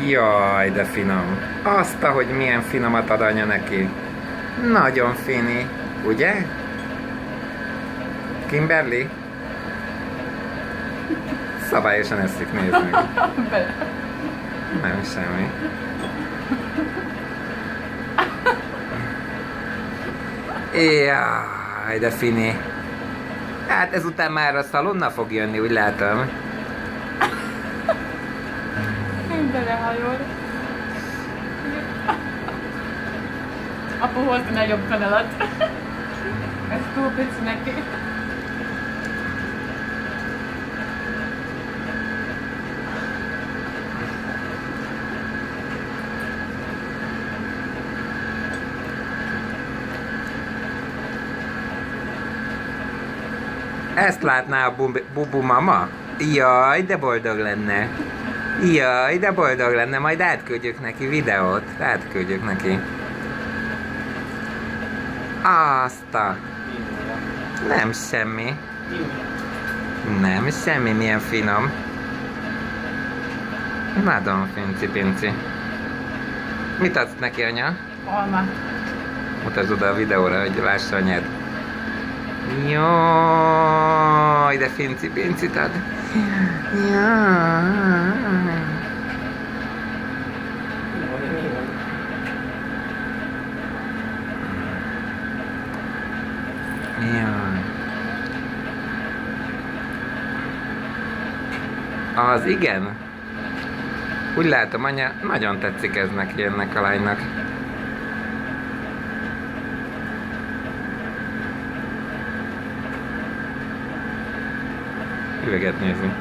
Jaj, de finom. Azt, hogy milyen finomat ad anya neki. Nagyon fini, ugye? Kimberly? Szabályosan eszik, nézd meg. Nem, semmi. Jaj, de fini. Hát ezután már a szalonna fog jönni, úgy látom. Belehajol. Apu hozd a nagyobb kanalat. Ez túl pici neki. Ezt látná a Bubu mama? Jaj, de boldog lenne. Jaj, de boldog lenne. Majd átküldjük neki videót. Átküldjük neki. Azt a... Nem semmi. Nem semmi, milyen finom. Nagyon finci-pinci. Mit adsz neki, anya? Almát. Mutasd oda a videóra, hogy lássa anyád. Jaj, de finci-pincit ad. Jaj. Jaj. Az igen. Úgy látom, anya, nagyon tetszik ez neki, ennek a lánynak. Üveget nézni.